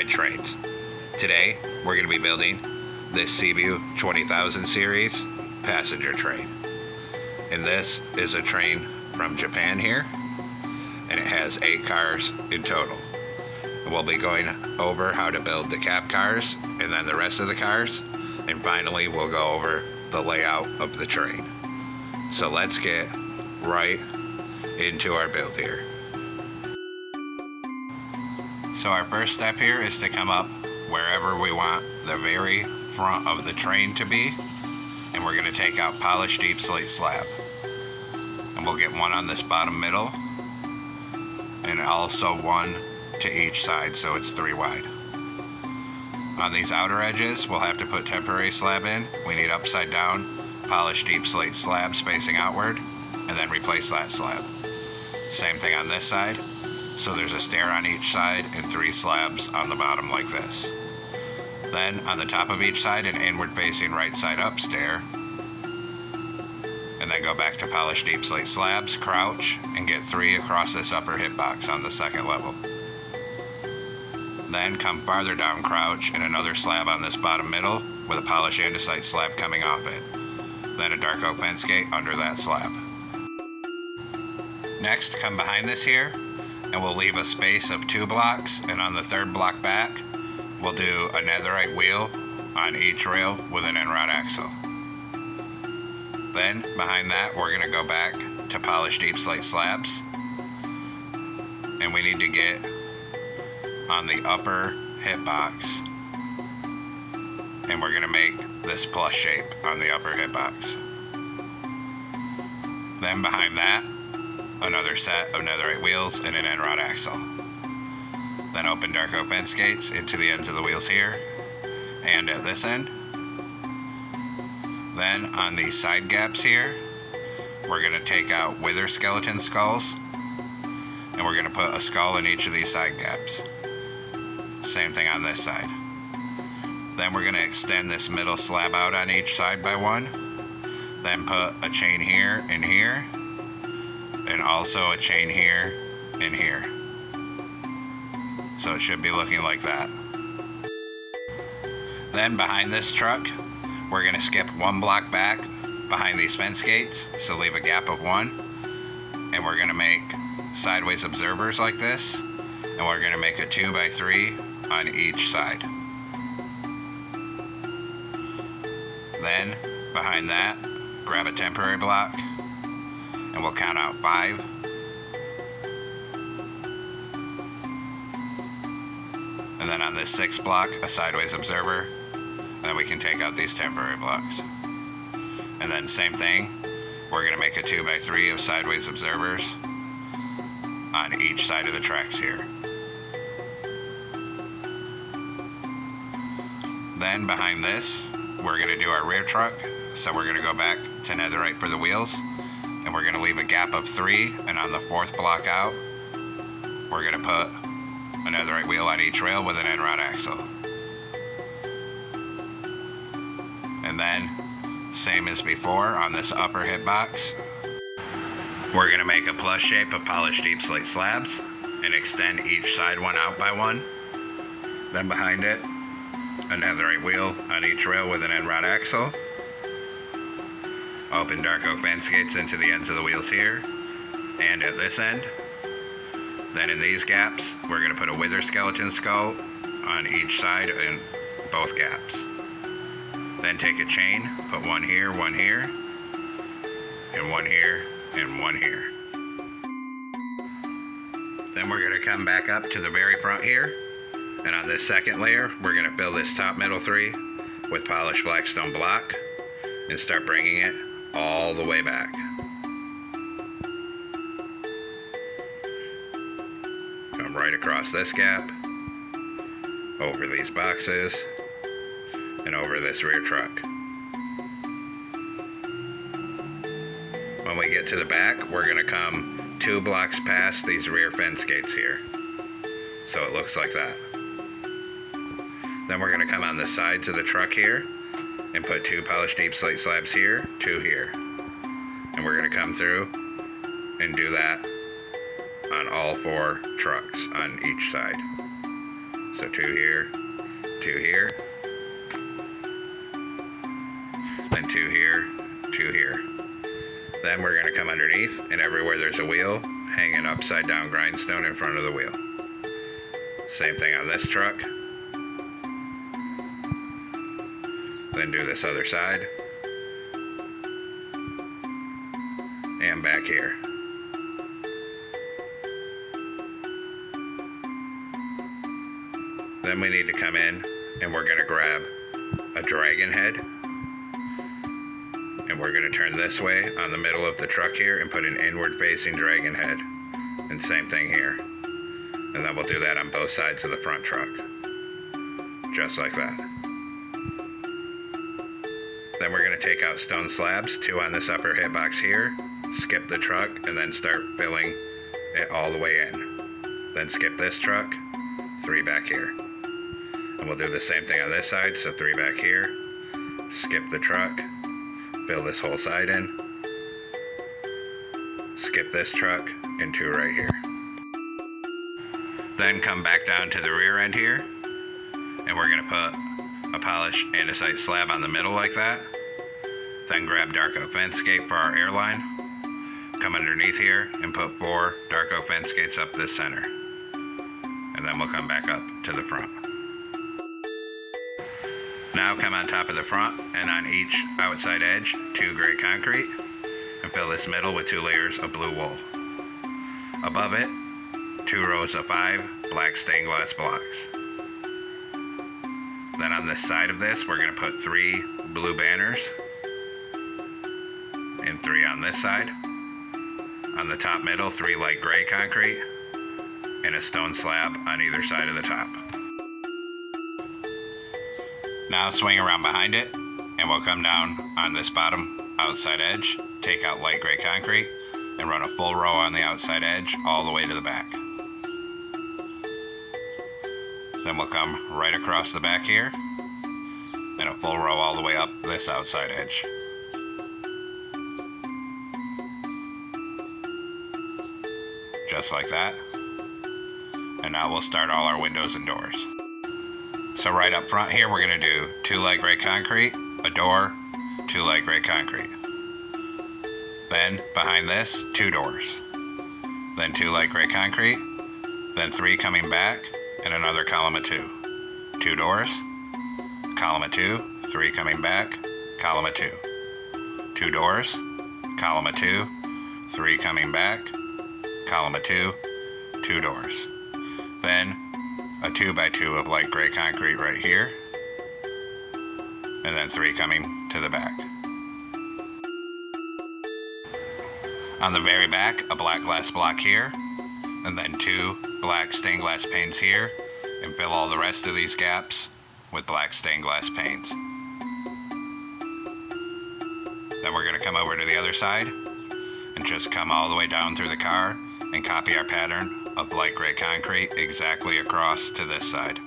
ride trains. Today, we're going to be building this Seibu 20,000 series passenger train. And this is a train from Japan here, and it has 8 cars in total. We'll be going over how to build the cab cars and then the rest of the cars, and finally we'll go over the layout of the train. So let's get right into our build here. So our first step here is to come up wherever we want the very front of the train to be, and we're going to take out polished deep slate slab. And we'll get one on this bottom middle, and also one to each side, so it's 3 wide. On these outer edges, we'll have to put temporary slab in. We need upside down, polished deep slate slab spacing outward, and then replace that slab. Same thing on this side. So there's a stair on each side and 3 slabs on the bottom like this. Then on the top of each side, an inward facing right side up stair. And then go back to polished deep slate slabs, crouch, and get 3 across this upper hitbox on the second level. Then come farther down, crouch, and another slab on this bottom middle with a polished andesite slab coming off it. Then a dark oak fence gate under that slab. Next, come behind this here, and we'll leave a space of 2 blocks, and on the 3rd block back, we'll do a netherite wheel on each rail with an end rod axle. Then, behind that, we're going to go back to polished deep slate slabs, and we need to get on the upper hitbox, and we're going to make this plus shape on the upper hitbox. Then behind that, another set of netherite wheels and an end rod axle. Then open dark oak fence gates into the ends of the wheels here and at this end. Then on these side gaps here, we're going to take out wither skeleton skulls, and we're going to put a skull in each of these side gaps. Same thing on this side. Then we're going to extend this middle slab out on each side by 1. Then put a chain here and here, and also a chain here and here. So it should be looking like that. Then behind this truck, we're going to skip 1 block back behind these fence gates, so leave a gap of 1, and we're going to make sideways observers like this, and we're going to make a 2x3 on each side. Then behind that, grab a temporary block, and we'll count out 5. And then on this 6th block, a sideways observer, and then we can take out these temporary blocks. And then same thing, we're going to make a 2x3 of sideways observers on each side of the tracks here. Then behind this, we're going to do our rear truck, so we're going to go back to netherite for the wheels, and we're going to leave a gap of 3, and on the 4th block out, we're going to put a netherite wheel on each rail with an end rod axle. And then, same as before, on this upper hitbox, we're going to make a plus shape of polished deep slate slabs and extend each side one out by 1. Then behind it, a netherite wheel on each rail with an end rod axle. Open dark oak fence gates into the ends of the wheels here and at this end. Then in these gaps, we're going to put a wither skeleton skull on each side in both gaps. Then take a chain, put 1 here, and 1 here, and 1 here. Then we're going to come back up to the very front here, and on this 2nd layer, we're going to fill this top middle 3 with polished blackstone block and start bringing it all the way back. Come right across this gap, over these boxes, and over this rear truck. When we get to the back, we're going to come 2 blocks past these rear fence gates here. So it looks like that. Then we're going to come on the sides of the truck here and put 2 polished deep slate slabs here, 2 here. And we're going to come through and do that on all 4 trucks on each side. So 2 here, 2 here, then 2 here, 2 here. Then we're going to come underneath, and everywhere there's a wheel, hang an upside down grindstone in front of the wheel. Same thing on this truck. Then do this other side. And back here. Then we need to come in and we're going to grab a dragon head. And we're going to turn this way on the middle of the truck here and put an inward facing dragon head. And same thing here. And then we'll do that on both sides of the front truck. Just like that. Then we're going to take out stone slabs, 2 on this upper hitbox here, skip the truck, and then start filling it all the way in. Then skip this truck, 3 back here. And we'll do the same thing on this side, so 3 back here, skip the truck, fill this whole side in, skip this truck, and 2 right here. Then come back down to the rear end here, and we're going to put a polished andesite slab on the middle like that. Then grab dark oak fence gate for our airline. Come underneath here and put 4 dark oak fence gates up this center. And then we'll come back up to the front. Now come on top of the front and on each outside edge 2 gray concrete and fill this middle with 2 layers of blue wool. Above it, 2 rows of 5 black stained glass blocks. Then on this side of this, we're going to put 3 blue banners and 3 on this side. On the top middle, 3 light gray concrete and a stone slab on either side of the top. Now swing around behind it and we'll come down on this bottom outside edge, take out light gray concrete and run a full row on the outside edge all the way to the back. Then we'll come right across the back here and a full row all the way up this outside edge. Just like that. And now we'll start all our windows and doors. So right up front here, we're going to do 2 light gray concrete, a door, 2 light gray concrete. Then behind this, 2 doors. Then 2 light gray concrete, then 3 coming back, and another column of 2. 2 doors, column of 2, 3 coming back, column of 2. 2 doors, column of 2, 3 coming back, column of 2, 2 doors. Then a 2x2 of light gray concrete right here, and then 3 coming to the back. On the very back, a black glass block here, and then 2 black stained glass panes here, and fill all the rest of these gaps with black stained glass panes. Then we're going to come over to the other side and just come all the way down through the car and copy our pattern of light gray concrete exactly across to this side.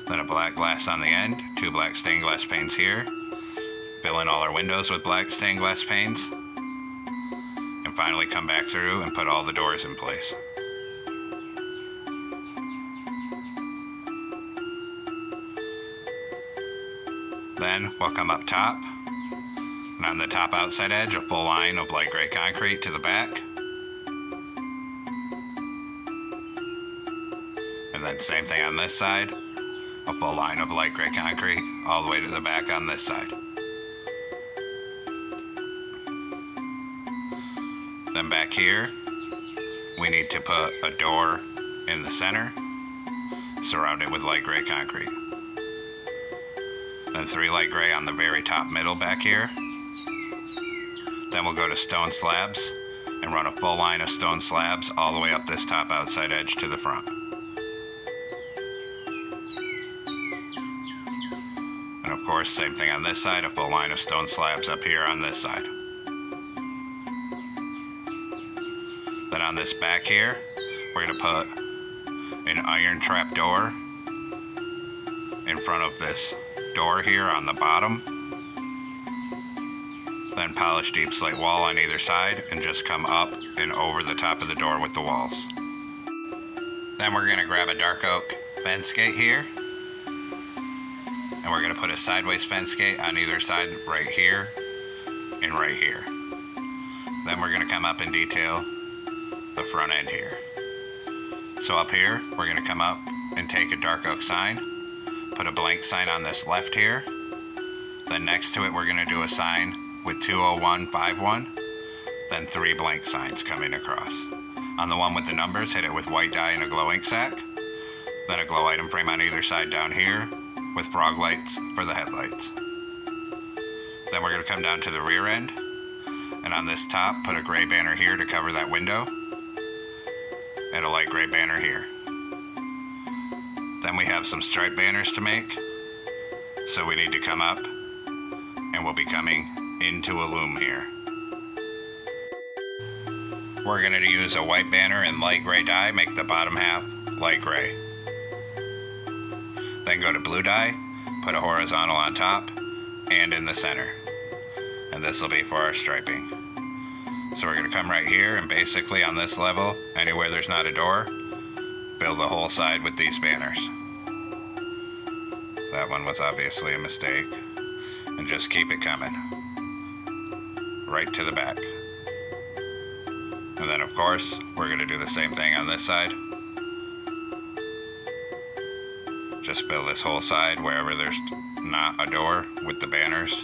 Then a black glass on the end, 2 black stained glass panes here. Fill in all our windows with black stained glass panes. And finally come back through and put all the doors in place. Then we'll come up top, and on the top outside edge, a full line of light gray concrete to the back. And then same thing on this side, a full line of light gray concrete all the way to the back on this side. Then back here, we need to put a door in the center, surrounded with light gray concrete. Then 3 light gray on the very top middle back here. Then we'll go to stone slabs and run a full line of stone slabs all the way up this top outside edge to the front. And of course, same thing on this side, a full line of stone slabs up here on this side. Then on this back here, we're going to put an iron trap door in front of this door here on the bottom. Then polish deep slate wall on either side and just come up and over the top of the door with the walls. Then we're going to grab a dark oak fence gate here, and we're going to put a sideways fence gate on either side right here and right here. Then we're going to come up and detail the front end here. So up here, we're going to come up and take a dark oak sign, put a blank sign on this left here. Then next to it, we're going to do a sign with 20151, then 3 blank signs coming across. On the one with the numbers, hit it with white dye and a glow ink sac. Then a glow item frame on either side down here with frog lights for the headlights. Then we're going to come down to the rear end, and on this top, put a gray banner here to cover that window, and a light gray banner here. Then we have some stripe banners to make, so we need to come up, and we'll be coming into a loom here. We're going to use a white banner and light gray dye, make the bottom half light gray. Then go to blue dye, put a horizontal on top and in the center. And this will be for our striping. So we're going to come right here and basically on this level, anywhere there's not a door, build the whole side with these banners. That one was obviously a mistake. And just keep it coming. Right to the back. And then of course, we're going to do the same thing on this side. Just build this whole side wherever there's not a door with the banners.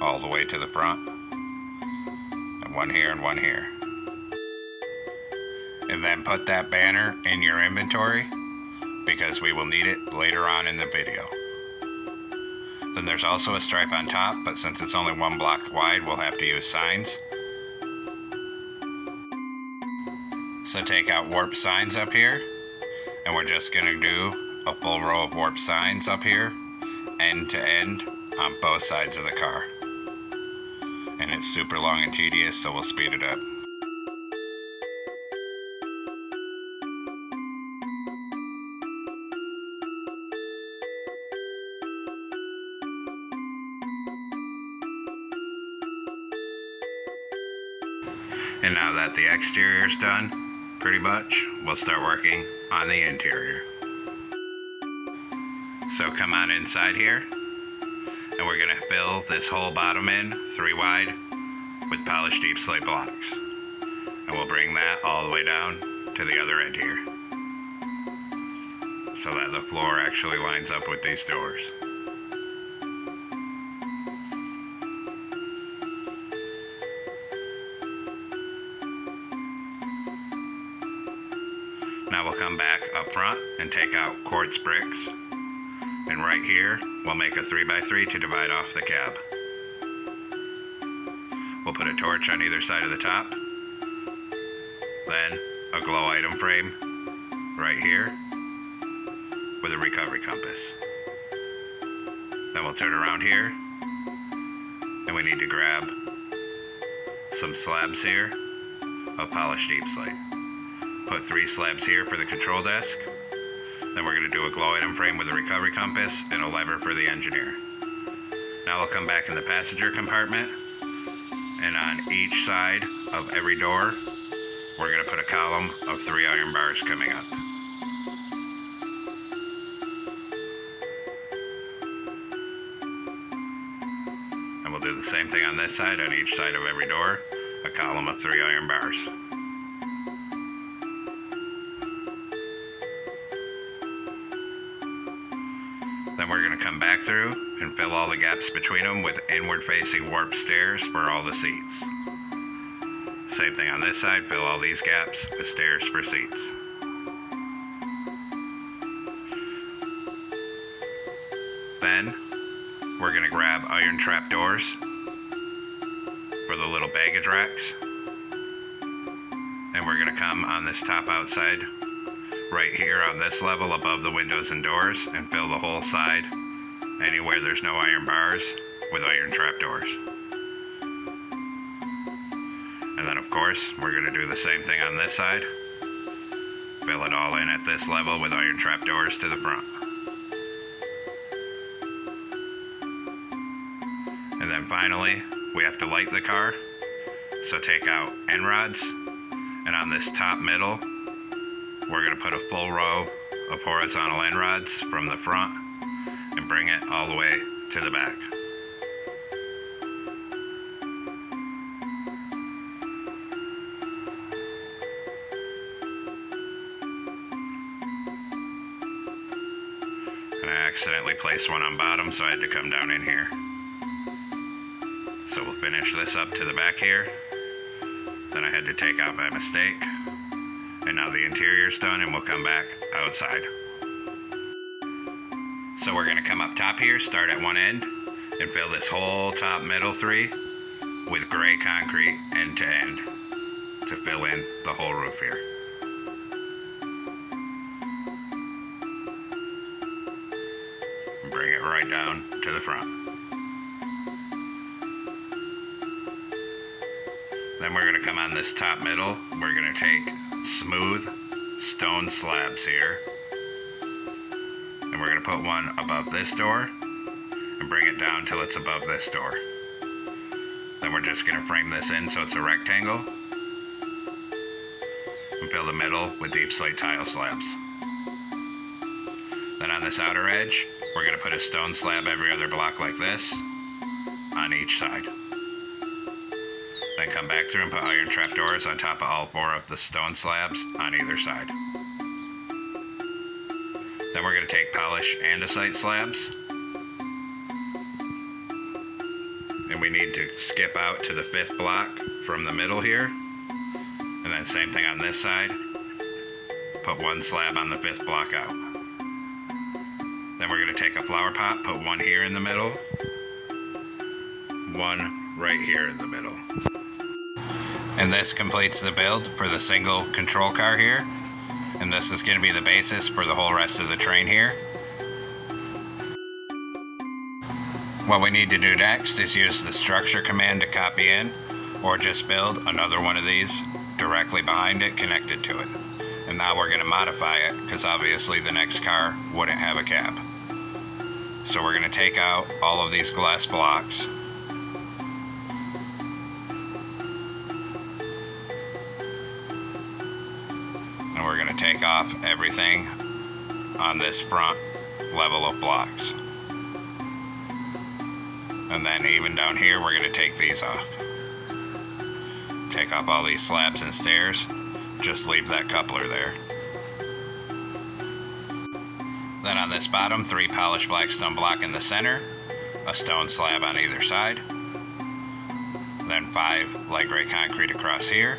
All the way to the front. And one here and one here. And then put that banner in your inventory because we will need it later on in the video. Then there's also a stripe on top, but since it's only 1 block wide, we'll have to use signs. So take out warp signs up here, and we're just going to do a full row of warp signs up here, end to end, on both sides of the car. And it's super long and tedious, so we'll speed it up. And now that the exterior is done, pretty much, we'll start working on the interior. So come on inside here, and we're gonna fill this whole bottom in 3 wide with polished deep slate blocks. And we'll bring that all the way down to the other end here, so that the floor actually lines up with these doors. Now we'll come back up front and take out quartz bricks. And right here, we'll make a 3x3 to divide off the cab. We'll put a torch on either side of the top. Then a glow item frame right here with a recovery compass. Then we'll turn around here, and we need to grab some slabs here of polished deep slate. Put 3 slabs here for the control desk. Then we're going to do a glow item frame with a recovery compass and a lever for the engineer. Now we'll come back in the passenger compartment, and on each side of every door, we're going to put a column of 3 iron bars coming up. And we'll do the same thing on this side. On each side of every door, a column of 3 iron bars. Then we're going to come back through and fill all the gaps between them with inward-facing warp stairs for all the seats. Same thing on this side, fill all these gaps with stairs for seats. Then we're going to grab iron trap doors for the little baggage racks. And we're going to come on this top outside right here on this level above the windows and doors and fill the whole side anywhere there's no iron bars with iron trap doors. And then of course we're going to do the same thing on this side. Fill it all in at this level with iron trap doors to the front. And then finally, we have to light the car. So take out end rods, and on this top middle, we're going to put a full row of horizontal end rods from the front and bring it all the way to the back. And I accidentally placed one on bottom, so I had to come down in here. So we'll finish this up to the back here. Then I had to take out by mistake. And now the interior's done, and we'll come back outside. So we're gonna come up top here, start at one end, and fill this whole top middle three with gray concrete end to end to fill in the whole roof here. Bring it right down to the front. Then we're gonna come on this top middle, we're gonna take smooth stone slabs here, and we're going to put one above this door and bring it down till it's above this door. Then we're just going to frame this in so it's a rectangle and fill the middle with deep slate tile slabs. Then on this outer edge, we're going to put a stone slab every other block like this on each side. Then come back through and put iron trapdoors on top of all four of the stone slabs on either side. Then we're going to take polish andesite slabs. And we need to skip out to the 5th block from the middle here. And then same thing on this side. Put one slab on the 5th block out. Then we're going to take a flower pot, put one here in the middle, one right here in the middle. And this completes the build for the single control car here. And this is going to be the basis for the whole rest of the train here. What we need to do next is use the structure command to copy in, or just build another one of these directly behind it connected to it. And now we're going to modify it, because obviously the next car wouldn't have a cab. So we're going to take out all of these glass blocks. And we're going to take off everything on this front level of blocks. And then even down here, we're going to take these off. Take off all these slabs and stairs. Just leave that coupler there. Then on this bottom, 3 polished blackstone block in the center, a stone slab on either side. Then 5 light gray concrete across here.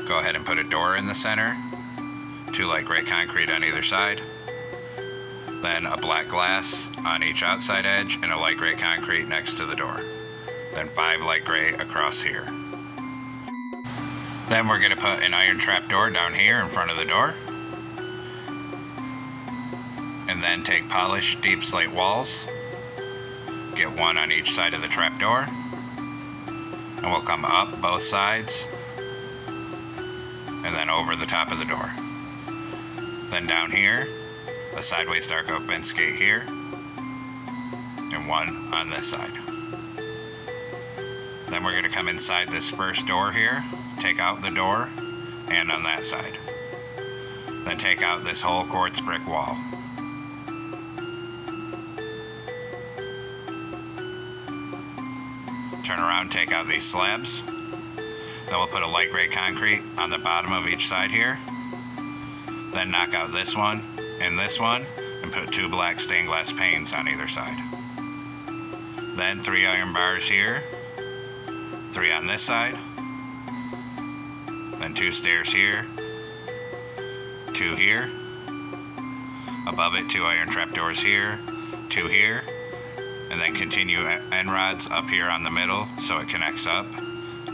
Go ahead and put a door in the center, 2 light gray concrete on either side. Then a black glass on each outside edge and a light gray concrete next to the door. Then 5 light gray across here. Then we're going to put an iron trap door down here in front of the door. And then take polished deep slate walls. Get 1 on each side of the trap door. And we'll come up both sides. And then over the top of the door. Then down here, a sideways dark oak fence gate here. And 1 on this side. Then we're going to come inside this first door here. Take out the door, and on that side. Then take out this whole quartz brick wall. Turn around, take out these slabs. Then we'll put a light gray concrete on the bottom of each side here. Then knock out this one and put 2 black stained glass panes on either side. Then 3 iron bars here, 3 on this side. Then 2 stairs here, 2 here, above it 2 iron trapdoors here, 2 here, and then continue end rods up here on the middle so it connects up.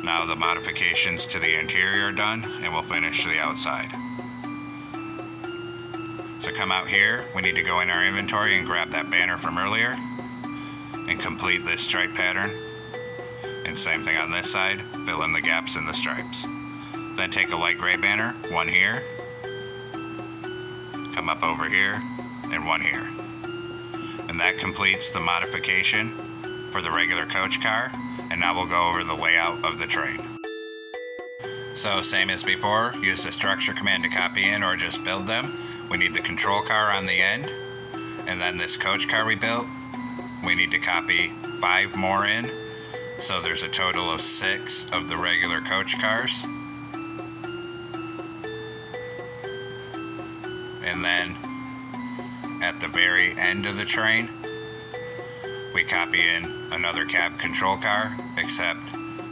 Now the modifications to the interior are done, and we'll finish the outside. So come out here, we need to go in our inventory and grab that banner from earlier and complete this stripe pattern. And same thing on this side, fill in the gaps in the stripes. Then take a light gray banner, 1 here, come up over here, and 1 here. And that completes the modification for the regular coach car, and now we'll go over the layout of the train. So same as before, use the structure command to copy in or just build them. We need the control car on the end, and then this coach car we built, we need to copy 5 more in, so there's a total of 6 of the regular coach cars. And then at the very end of the train, we copy in another cab control car, except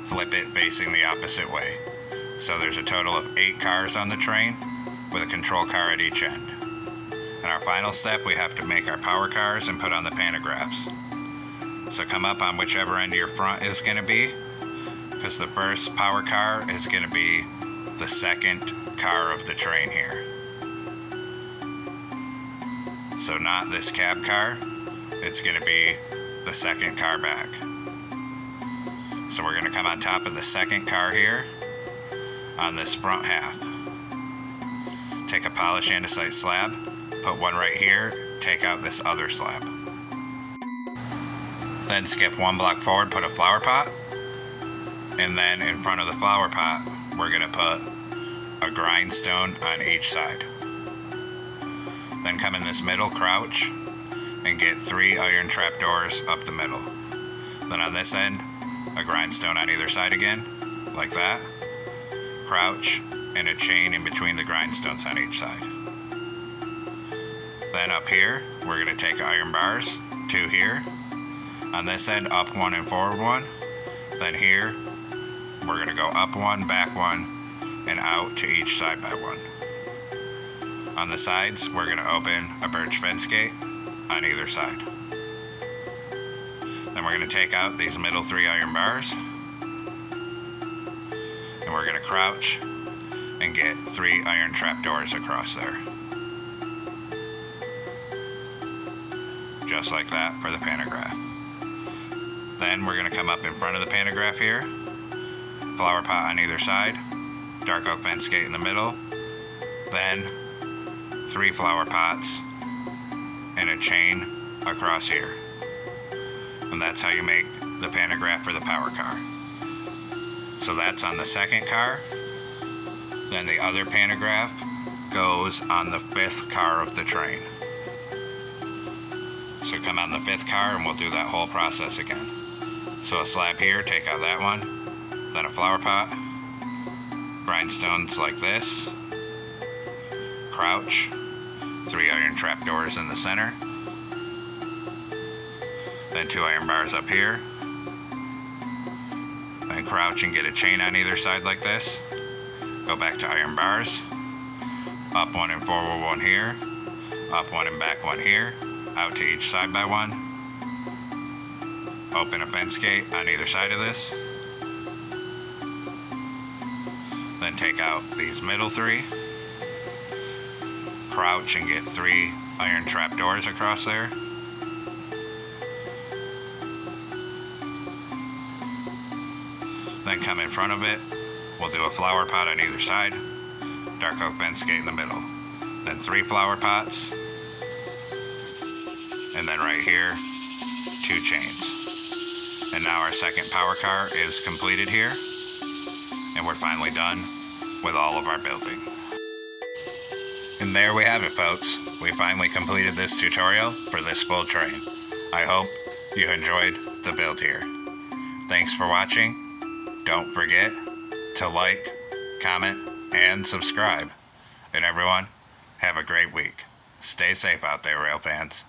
flip it facing the opposite way. So there's a total of 8 cars on the train with a control car at each end. In our final step, we have to make our power cars and put on the pantographs. So come up on whichever end of your front is going to be, because the first power car is going to be the second car of the train here. So not this cab car, it's going to be the second car back. So we're going to come on top of the second car here on this front half. Take a polished andesite slab, put one right here, take out this other slab. Then skip 1 block forward, put a flower pot, and then in front of the flower pot, we're going to put a grindstone on each side. Then come in this middle, crouch, and get 3 iron trapdoors up the middle. Then on this end, a grindstone on either side again, like that. Crouch, and a chain in between the grindstones on each side. Then up here, we're going to take iron bars, 2 here. On this end, up 1 and forward 1. Then here, we're going to go up 1, back 1, and out to each side by 1. On the sides, we're going to open a birch fence gate on either side. Then we're going to take out these middle 3 iron bars, and we're going to crouch and get 3 iron trapdoors across there. Just like that for the pantograph. Then we're going to come up in front of the pantograph here, flower pot on either side, dark oak fence gate in the middle, then 3 flower pots and a chain across here. And that's how you make the pantograph for the power car. So that's on the second car. Then the other pantograph goes on the 5th car of the train. So come on the 5th car and we'll do that whole process again. So a slab here, take out that one, then a flower pot, grindstones like this, crouch, 3 iron trapdoors in the center, then 2 iron bars up here, then crouch and get a chain on either side like this, go back to iron bars, up 1 and forward 1 here, up 1 and back 1 here, out to each side by 1, open a fence gate on either side of this, then take out these middle 3, crouch and get 3 iron trapdoors across there, then come in front of it, we'll do a flower pot on either side, dark oak fence gate in the middle, then 3 flower pots, and then right here, 2 chains. And now our second power car is completed here, and we're finally done with all of our building. And there we have it, folks. We finally completed this tutorial for this full train. I hope you enjoyed the build here. Thanks for watching. Don't forget to like, comment, and subscribe. And everyone, have a great week. Stay safe out there, rail fans.